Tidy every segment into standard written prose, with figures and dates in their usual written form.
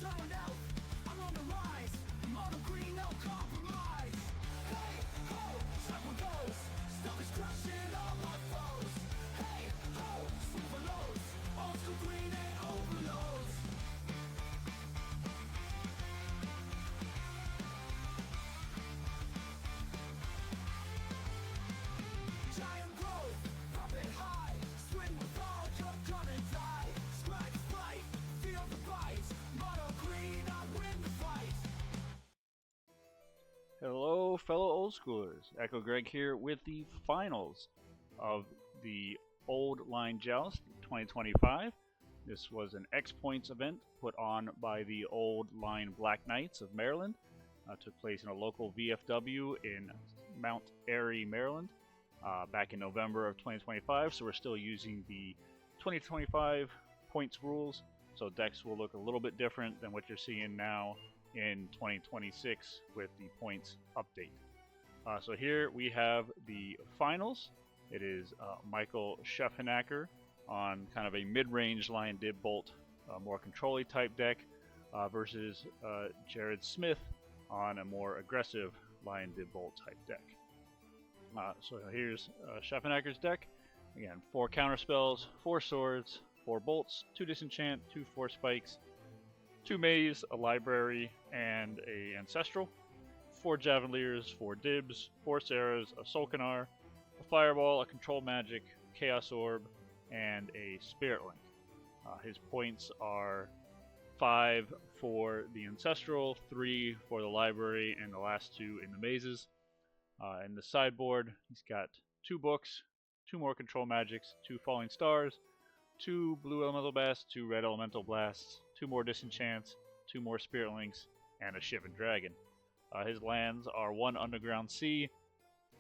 turned out, I'm on the rise. Mono green, no compromise. Hey, ho, cycle goes. Stuff is crushing all my foes. Hey, ho, super lows. Old school green and overloads. Giant growth, pop it high. Swing with all, you're gonna die. Scratch, fight, feel the bite. Mono green, I win the fight. Hello, fellow old schoolers. Echo Greg here with the finals of the Old Line Joust 2025. This was an XPoints event put on by the Old Line Black Knights of Maryland. Took place in a local VFW in Mount Airy, Maryland, back in November of 2025. So we're still using the 2025 points rules. So decks will look a little bit different than what you're seeing now in 2026 with the points update. So here we have the finals. It is Michael Scheffenacker on kind of a mid-range Lion Dib Bolt, more control-y type deck, versus Jared Smith on a more aggressive Lion Dib Bolt type deck. So here's Scheffenacker's deck. Again, 4 counterspells, 4 swords, 4 bolts, 2 disenchant, 2 force spikes, 2 maze, a library, and a ancestral, 4 javeliers, 4 dibs, 4 Sarahs, a Solkanar, a fireball, a control magic, chaos orb, and a spirit link. His points are 5 for the ancestral, 3 for the library, and the last 2 in the mazes. In the sideboard, he's got 2 books, 2 more control magics, 2 falling stars, 2 blue elemental blasts, 2 red elemental blasts, 2 more disenchants, 2 more spirit links, and a Shivan dragon. His lands are 1 underground sea,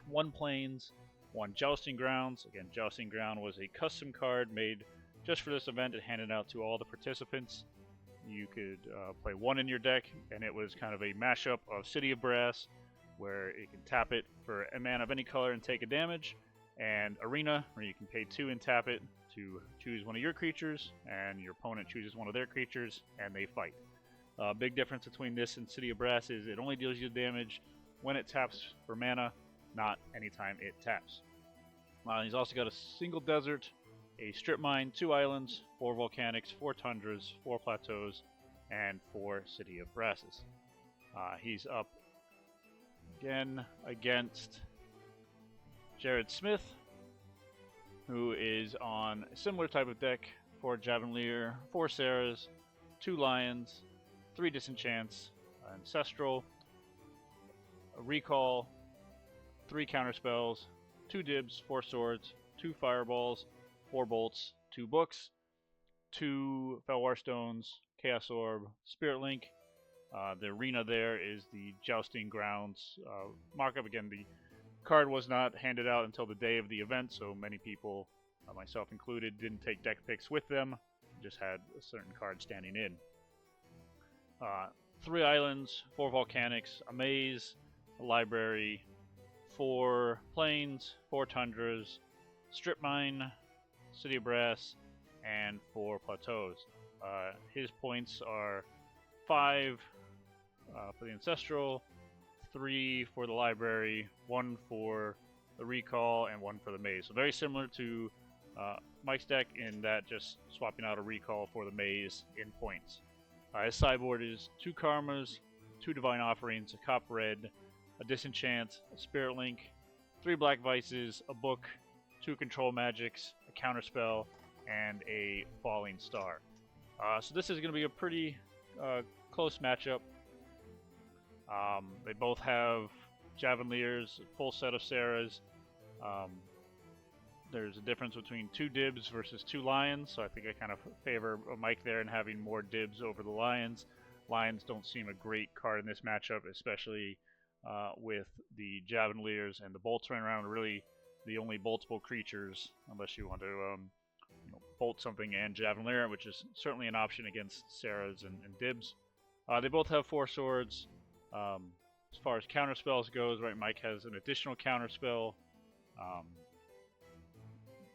1 plains, 1 jousting grounds. Again, jousting ground was a custom card made just for this event and handed out to all the participants. You could play 1 in your deck, and it was kind of a mashup of City of Brass, where you can tap it for a mana of any color and take a damage, and Arena, where you can pay 2 and tap it to choose one of your creatures, and your opponent chooses one of their creatures, and they fight. Big difference between this and City of Brass is it only deals you damage when it taps for mana, not anytime it taps. He's also got a single desert, a strip mine, 2 islands, 4 volcanics, 4 tundras, 4 plateaus, and 4 City of Brasses. He's up again against Jared Smith, who is on a similar type of deck: 4 Javelier, 4 Sarahs, 2 Lions, 3 Disenchants, Ancestral, a Recall, 3 Counterspells, 2 Dibs, 4 Swords, 2 Fireballs, 4 Bolts, 2 Books, 2 Felwar Stones, Chaos Orb, Spirit Link. The arena there is the Jousting Grounds markup. Again, the card was not handed out until the day of the event, so many people, myself included, didn't take deck picks with them, just had a certain card standing in. 3 islands, 4 volcanics, a maze, a library, 4 plains, 4 tundras, strip mine, City of Brass, and 4 plateaus. His points are 5 for the ancestral, 3 for the library, 1 for the recall, and 1 for the maze. So very similar to Mike's deck in that just swapping out a recall for the maze in points. His sideboard is 2 karmas, 2 divine offerings, a cop red, a disenchant, a spirit link, 3 black vices, a book, 2 control magics, a counterspell, and a falling star. So this is going to be a pretty close matchup. They both have Javeliers, a full set of Sarahs. There's a difference between 2 Dibs versus 2 Lions, so I think I kind of favor Mike there in having more Dibs over the Lions. Lions don't seem a great card in this matchup, especially with the Javeliers and the Bolts running around. Really, the only boltable creatures, unless you want to bolt something and Javelier, which is certainly an option against Sarahs and Dibs. They both have 4 swords. As far as counterspells goes, right, Mike has an additional counterspell.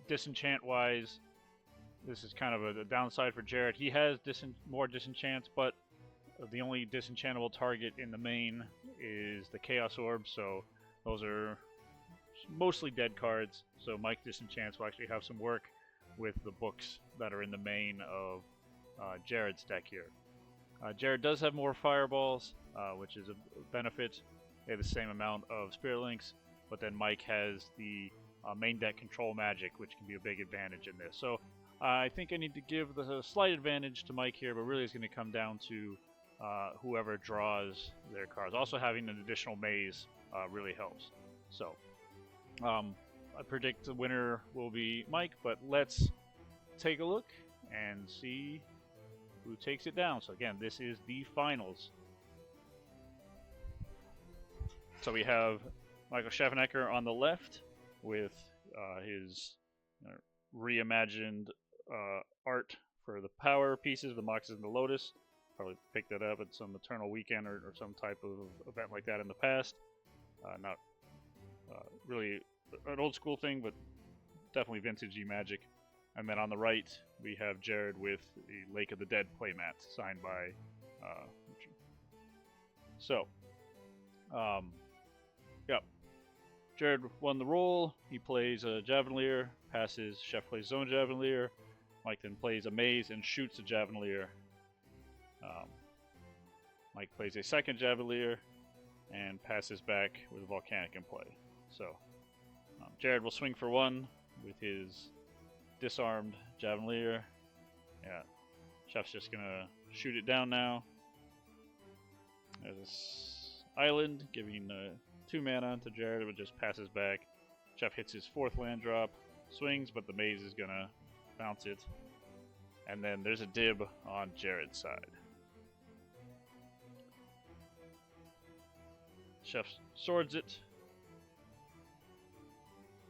Disenchant-wise, this is kind of a downside for Jared. He has more disenchants, but the only disenchantable target in the main is the Chaos Orb, so those are mostly dead cards. So Mike Disenchants will actually have some work with the books that are in the main of Jared's deck here. Jared does have more fireballs, which is a benefit. They have the same amount of Spirit Links, but then Mike has the main deck control magic, which can be a big advantage in this. So I think I need to give the slight advantage to Mike here, but really it's going to come down to whoever draws their cards. Also having an additional maze really helps. So I predict the winner will be Mike, but let's take a look and see who takes it down. So again, this is the finals. So we have Michael Schaffenecker on the left with his reimagined art for the power pieces, the Moxes and the Lotus. Probably picked that up at some Eternal Weekend or some type of event like that in the past. Not really an old school thing, but definitely vintagey magic. And then on the right, we have Jared with the Lake of the Dead playmat signed by Yep. Jared won the roll. He plays a Javelier, passes. Chef plays his own Javelier. Mike then plays a maze and shoots a Javelier. Mike plays a second Javelier and passes back with Volcanic in play. So Jared will swing for one with his disarmed Javelier. Yeah, Chef's just gonna shoot it down now. There's this island giving 2 mana to Jared, but just passes back. Chef hits his 4th land drop, swings, but the maze is gonna bounce it. And then there's a dib on Jared's side. Chef swords it.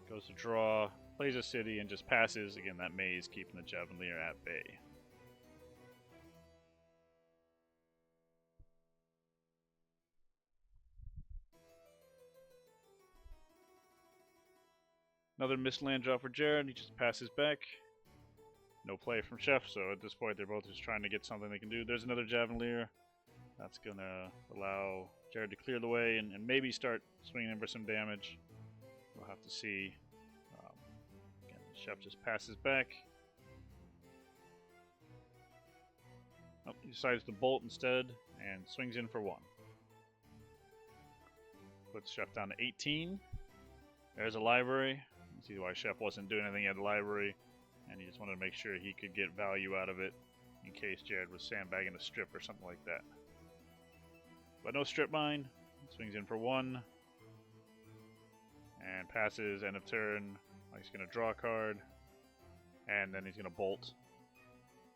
Goes to draw, plays a city, and just passes. Again, that maze keeping the Javelier at bay. Another missed land drop for Jared. He just passes back. No play from Chef, so at this point they're both just trying to get something they can do. There's another Javelier. That's going to allow Jared to clear the way and maybe start swinging in for some damage. We'll have to see. Again, Chef just passes back. Oh, he decides to bolt instead and swings in for 1. Puts Chef down to 18. There's a library. You see why Chef wasn't doing anything at the library, and he just wanted to make sure he could get value out of it in case Jared was sandbagging a strip or something like that. But no strip mine. Swings in for 1. And passes, end of turn. He's going to draw a card. And then he's going to bolt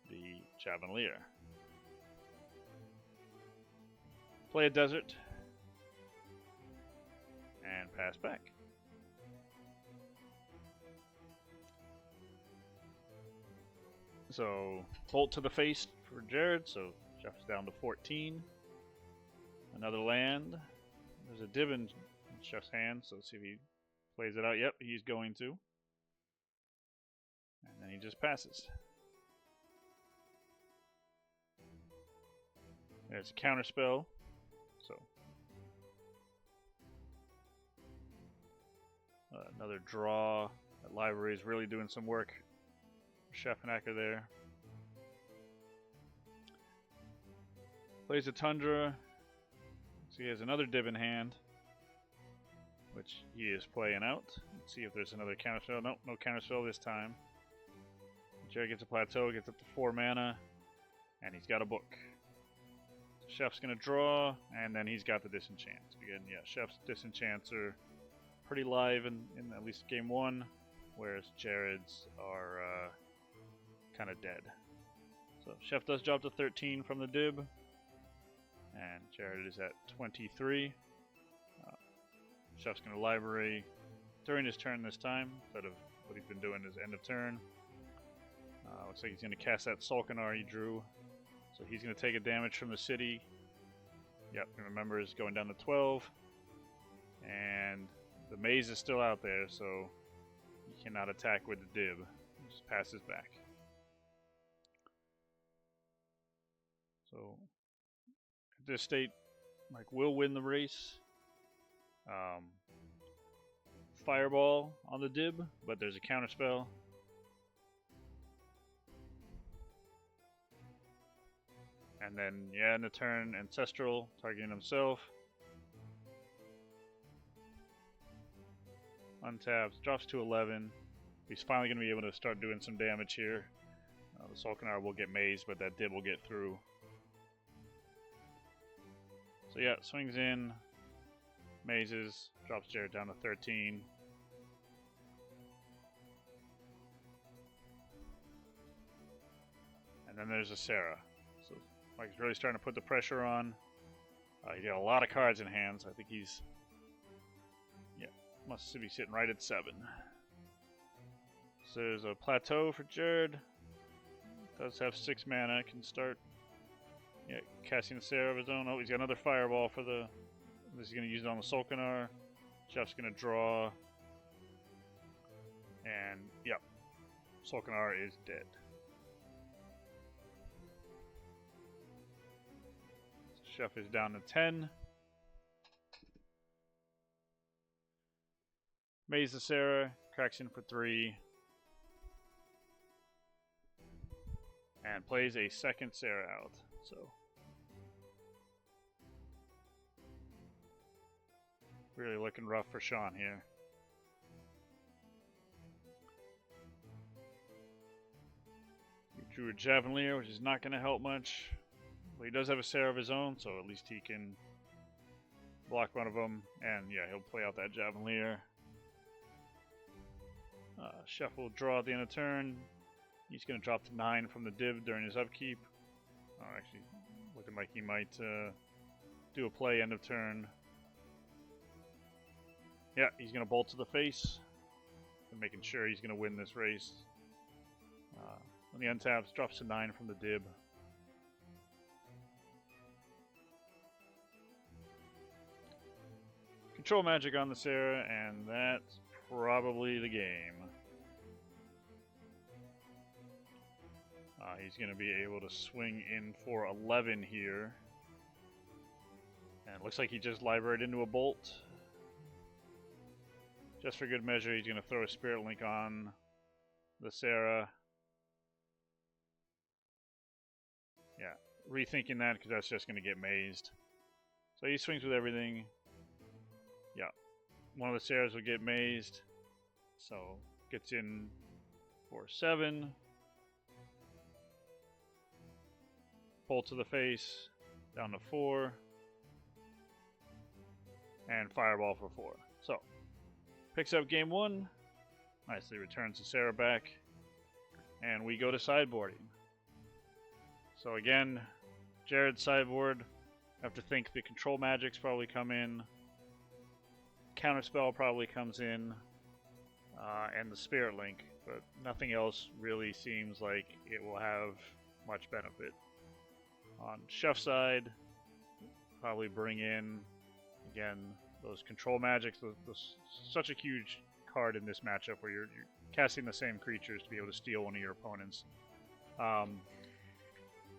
the Javelier. Play a desert. And pass back. So, bolt to the face for Jared. So, Chef's down to 14. Another land. There's a dib in Chef's hand, so let's see if he plays it out. Yep, he's going to. And then he just passes. There's a counter spell. So another draw. That library is really doing some work for Schaffenecker there. Plays a Tundra. So he has another dib in hand, which he is playing out. Let's see if there's another counterspell. Nope, no counterspell this time. Jared gets a plateau, gets up to 4 mana, and he's got a book. Chef's going to draw, and then he's got the disenchant. Again, yeah, Chef's disenchants are pretty live in at least game 1, whereas Jared's are kind of dead. So Chef does drop to 13 from the dib. And Jared is at 23. Chef's going to library during his turn this time, instead of what he's been doing his end of turn. Looks like he's going to cast that Solkanar he drew. So he's going to take a damage from the city. Yep, remember is going down to 12. And the maze is still out there, so he cannot attack with the dib. He just passes back. So this state, Mike will win the race. Fireball on the dib, but there's a counter spell. And then, yeah, in the turn, Ancestral, targeting himself. Untaps, drops to 11. He's finally going to be able to start doing some damage here. The Solkanar will get mazed, but that dib will get through. So yeah, swings in, mazes, drops Jared down to 13. And then there's a Sarah. So Mike's really starting to put the pressure on. He got a lot of cards in hands. I think he's, yeah, must be sitting right at 7. So there's a plateau for Jared. Does have 6 mana. Can start, yeah, casting a Sarah of his own. Oh, he's got another Fireball for the. This is going to use it on the Solkanar. Jeff's going to draw. And, yep, Solkanar is dead. Chef is down to 10. Maze the Sarah, cracks in for 3. And plays a second Sarah out. So really looking rough for Sean here. He drew a Javelier, which is not going to help much. But he does have a Sarah of his own, so at least he can block one of them. And yeah, he'll play out that Javelier. Chef will draw at the end of turn. He's going to drop to 9 from the div during his upkeep. Actually, looking like he might do a play end of turn. Yeah, he's going to bolt to the face. And making sure he's going to win this race. When the untaps, drops to 9 from the dib. Control magic on the Sarah, and that's probably the game. He's going to be able to swing in for 11 here. And it looks like he just libraried into a bolt. Just for good measure, he's going to throw a Spirit Link on the Sarah. Yeah, rethinking that because that's just going to get mazed. So he swings with everything. Yeah, one of the Sarahs will get mazed. So gets in for 7. Bolt to the face, down to 4. And Fireball for 4. So, picks up game 1. Nicely returns the Sarah back. And we go to sideboarding. So again, Jared's sideboard. I have to think the control magics probably come in. Counterspell probably comes in. And the Spirit Link. But nothing else really seems like it will have much benefit. On Chef's side, probably bring in, again, those control magics. Such a huge card in this matchup where you're casting the same creatures to be able to steal one of your opponents.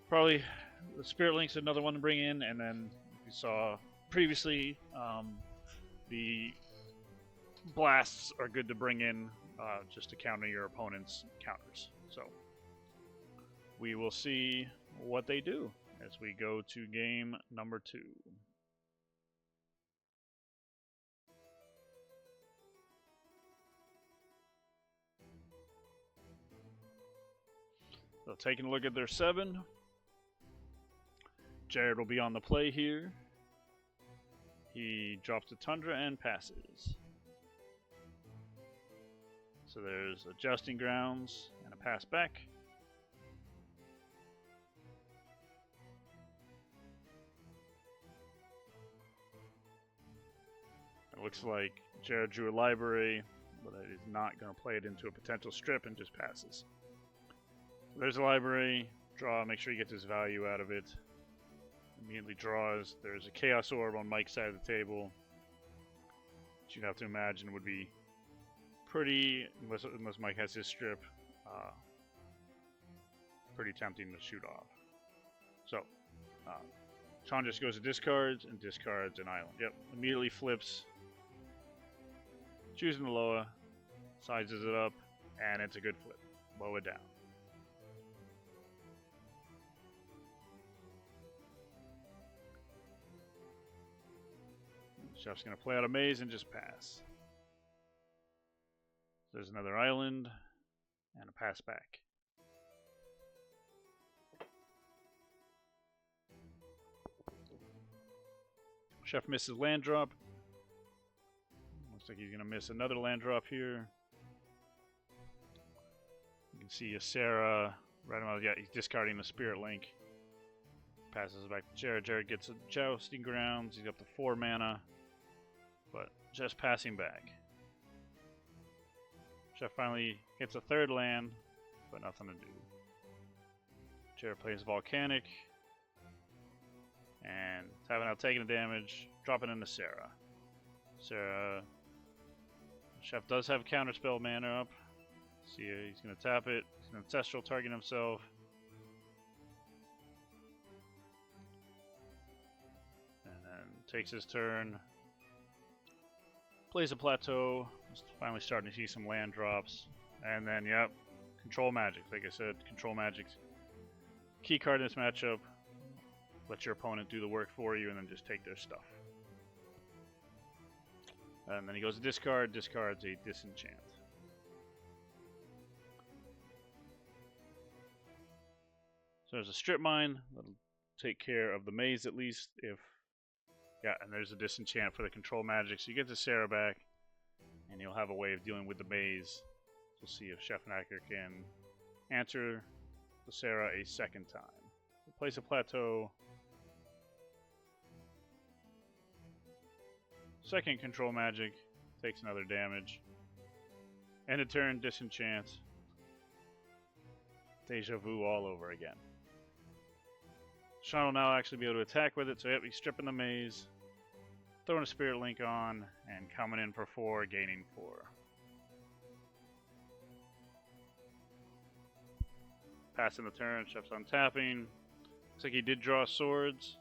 Probably the Spirit Link's another one to bring in, and then you saw previously the blasts are good to bring in just to counter your opponent's counters. So we will see what they do as we go to game number 2. So taking a look at their 7. Jared will be on the play here. He drops a Tundra and passes. So there's a Jousting Grounds and a pass back. It looks like Jared drew a library, but it is not going to play it into a potential strip and just passes. So there's a library. Draw, make sure you get this value out of it. Immediately draws. There's a Chaos Orb on Mike's side of the table, which you'd have to imagine would be pretty, unless Mike has his strip, pretty tempting to shoot off. So, Sean just goes to discards and discards an island. Yep, immediately flips. Choosing the Loa, sizes it up, and it's a good flip. Loa down. Chef's going to play out a maze and just pass. There's another island and a pass back. Chef misses land drop. Looks like he's going to miss another land drop here. You can see Sarah right about, yeah, he's discarding the Spirit Link. Passes it back to Jared. Jared gets a Jousting Grounds. He's up to 4 mana. But just passing back. Chef finally hits a 3rd land, but nothing to do. Jared plays Volcanic. And tapping out, taking the damage, dropping into Sarah. Sarah. Chef does have Counterspell mana up. See, he's going to tap it. He's going to Ancestral, target himself. And then takes his turn. Plays a Plateau. Finally starting to see some land drops. And then, yep, Control Magic. Like I said, Control Magic's key card in this matchup. Let your opponent do the work for you and then just take their stuff. And then he goes to discard, discards a Disenchant. So there's a Strip Mine that'll take care of the maze at least if... Yeah, and there's a Disenchant for the Control Magic. So you get the Sarah back and you'll have a way of dealing with the maze. We'll see if Chef Knacker can answer the Sarah a 2nd time. Place a Plateau. 2nd Control Magic, takes another damage. End of turn, Disenchant. Deja Vu all over again. Sean will now actually be able to attack with it, so yep, he's stripping the maze, throwing a Spirit Link on, and coming in for 4, gaining 4. Passing the turn, Chef's untapping. Looks like he did draw swords.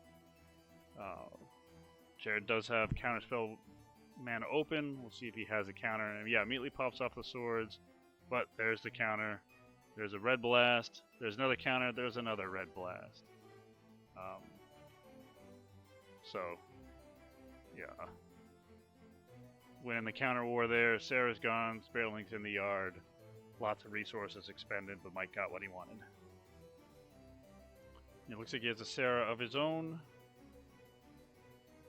Jared does have Counterspell mana open. We'll see if he has a counter. And yeah, immediately pops off the swords. But there's the counter. There's a Red Blast. There's another counter. There's another Red Blast. So, yeah. Winning the counter war there. Sarah's gone. Spirit Link's in the yard. Lots of resources expended, but Mike got what he wanted. It looks like he has a Sarah of his own,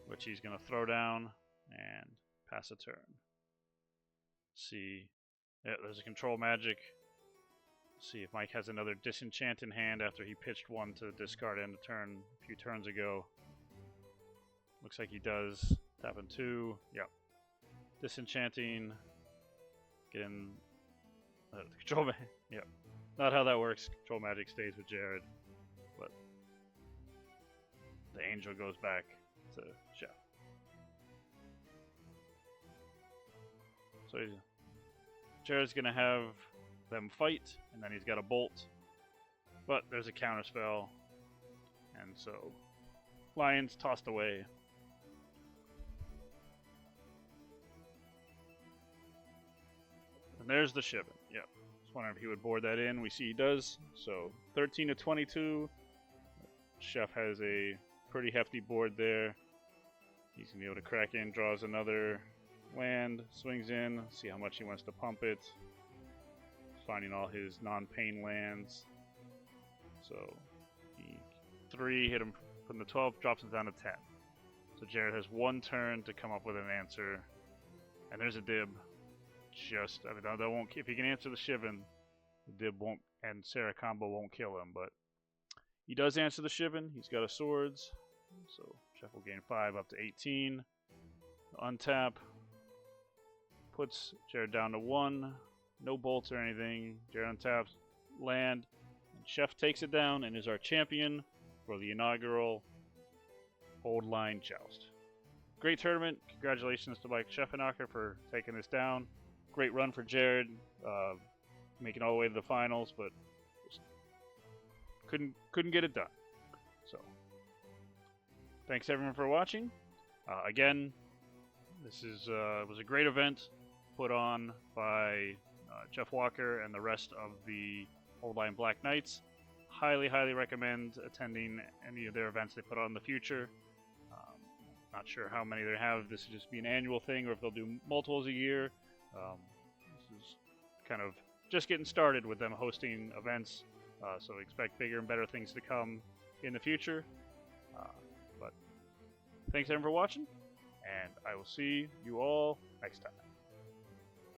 which he's going to throw down and pass a turn. See, yeah, there's a Control Magic. See if Mike has another Disenchant in hand after he pitched one to discard end of turn a few turns ago. Looks like he does. Tapping 2. Yep. Disenchanting. Getting the Control Magic. Yep. Not how that works. Control Magic stays with Jared. But the Angel goes back to Chef. So Jared's going to have them fight, and then he's got a Bolt. But there's a Counterspell. And so Lions tossed away. And there's the Shivan. Yep. Just wondering if he would board that in. We see he does. So 13 to 22. Chef has a pretty hefty board there. He's going to be able to crack in, draws another land, swings in, see how much he wants to pump it. Finding all his non-pain lands. So, 3 hit him from the 12, drops him down to 10. So Jared has 1 turn to come up with an answer. And there's a Dib. Just, I mean, that won't, if he can answer the Shivan, the Dib won't, and Sarah combo won't kill him, but he does answer the Shivan. He's got a Swords. So Chef will gain 5 up to 18. Untap. Puts Jared down to 1. No bolts or anything. Jared untaps land. And Chef takes it down and is our champion for the inaugural Old Line Joust. Great tournament. Congratulations to Mike Scheffenacher for taking this down. Great run for Jared. Making all the way to the finals, but just couldn't get it done. So thanks everyone for watching. Again, this was a great event put on by Jeff Walker and the rest of the Old Line Black Knights. Highly, highly recommend attending any of their events they put on in the future. Not sure how many they have. This will just be an annual thing, or if they'll do multiples a year. This is kind of just getting started with them hosting events, so expect bigger and better things to come in the future. But thanks everyone for watching, and I will see you all next time.